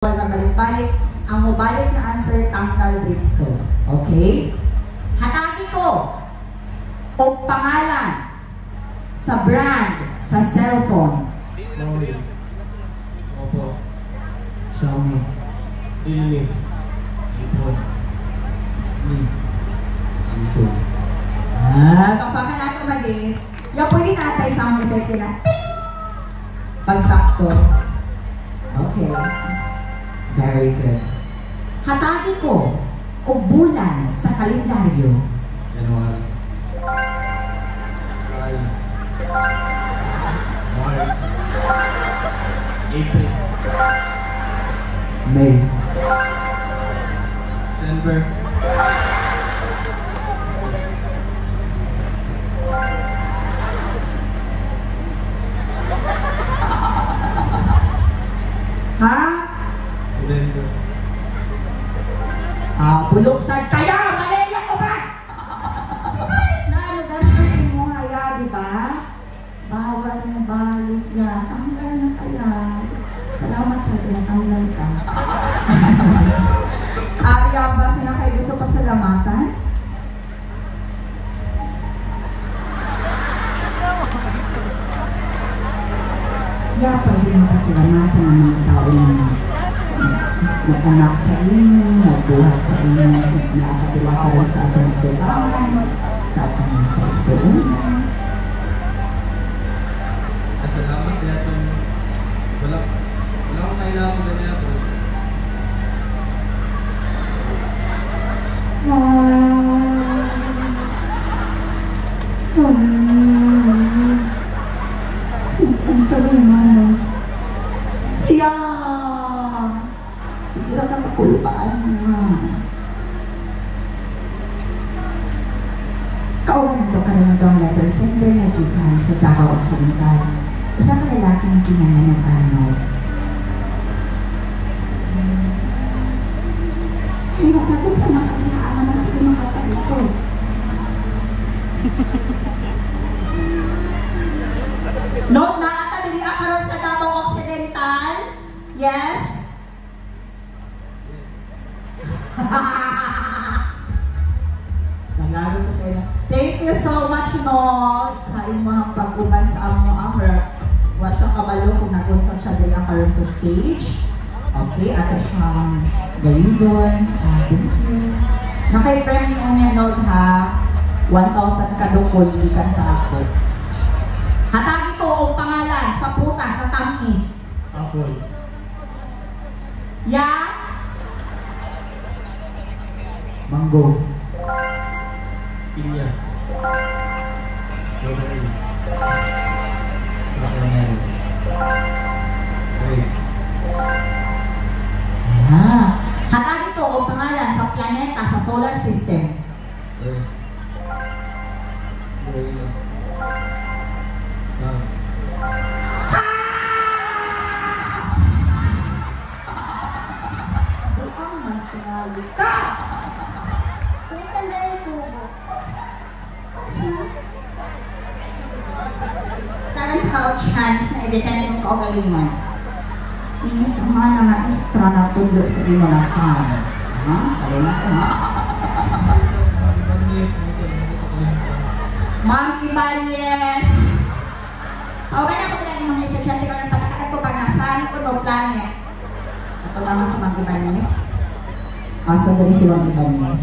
na balik-balik. Ang mobalik na answer, tanggal dito. Okay? Hatagi ko o pangalan sa brand sa cellphone. Xiaomi. Oppo. Xiaomi. Realme. iPhone. Samsung. Papakan natin mali. Yung pwede natay sound effects sila. Pagsakto. Okay. Very good. Hatagi ko o bulan sa kalendaryo. January. February. March. April. May. December. Ha? November. Bulok sa kaya, maliyak ko ba? Na ano gano'n mo kaya, di ba? Bawal mo balot yan. Ang gano'n kaya. Salamat sa tinatanggal ka. Kaya ba sila kayo gusto pasalamatan? Yeah, pwede mo pasalamatan ang mga tao na nag-anak sa inyo, nagbuhat sa inyo, nakakatila ka rin sa atong tulangan, sa atong kaisunan. Salamat kaya itong wala akong kailangan ko ganyan po. Ang tabi mana. Yeah! Sige lang ang makulpaan mo. Kaulan ito ka rin ang letter sender na gikan sa Davao Occidental. Usa ka lalaki na kinyangan ng Arnold. Ay, nakapit sa mga kapihaaman na sige ng katalikod. Note na ata, hindi akaroon sa Davao Occidental? Yes? Nalaro ko sa'yo. Thank you so much, Note, sa imong pag-uban sa amo amra. Wa siya kabalo kung nagunsa siya din akaroon sa stage. Okay, ato siyang gayudon. Thank you. Nakay-premium niya, Note, ha? 1,000 kadukol, hindi ka sa ako. Hatagi ko ang pangalan sa putas na tamis. Apple. Ya? Mango. Pinya. Strawberry. Watermelon. Grapes. Hatagi ko ang pangalan sa planeta sa solar system. Earth. Venus. Sun. Ang magtingali ka! Kung sandali ko mo. Kagang tao chance na i-defend mo kaugalingan. Inisama na nga extra na tulo sa imo na fan. Ha? Kalina ko ha? Ma'am Ibanez! Kaugan ako lagi mga estudyante ko ng patakakat ko pag nasaan ko no planet. Ito mga sa Ma'am Ibanez. Asa dari si Ma'am Ibanez.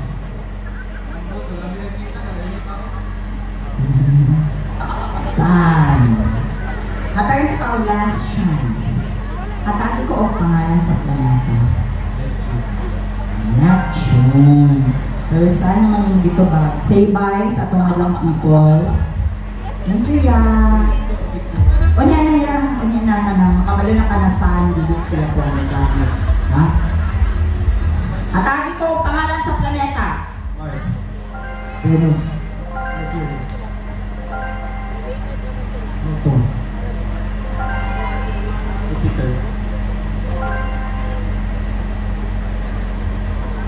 San? Hatagin ko ang last chance. Hatagin ko ang pangalan sa planeta. Neptune. Pero saan naman yung dito ba? Say bye sa itong walang people. Thank you, ya. Unya na ya. Unya na. Makabalo na ka na saan. Dito sila po ang gamit. Ha? Hatagin ko ang pangalan sa planeta. Mars. Venus. Mercury. Pluto. Jupiter.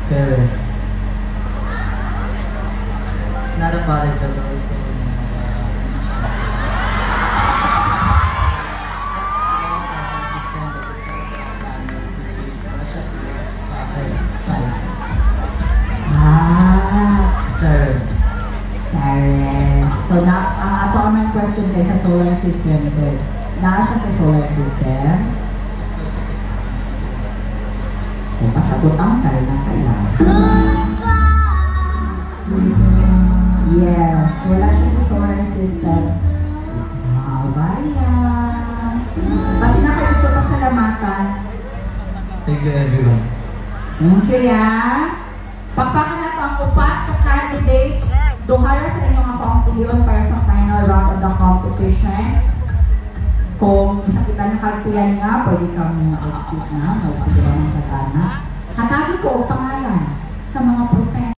Ceres. It's not a particle, it's a system that refers to a planet which is much ang question kay sa solar system, sir. Naa siya sa solar system. Kung pasagot ang talagang kailangan. Yes, wala siya sa solar system. Wow, bayan. Kasi nakagusto pa salamatan. Thank you everyone. Thank you, ya. Pakpakan na ito ang upat ka candidates. Duhara sa inyong ako ang piliyon para sa final round of the competition. Kung isa kita nakagtiyan nga, pwede kang mag-exit na, mag-sigura ng katana. Hatagi ko ang pangalan sa mga protest.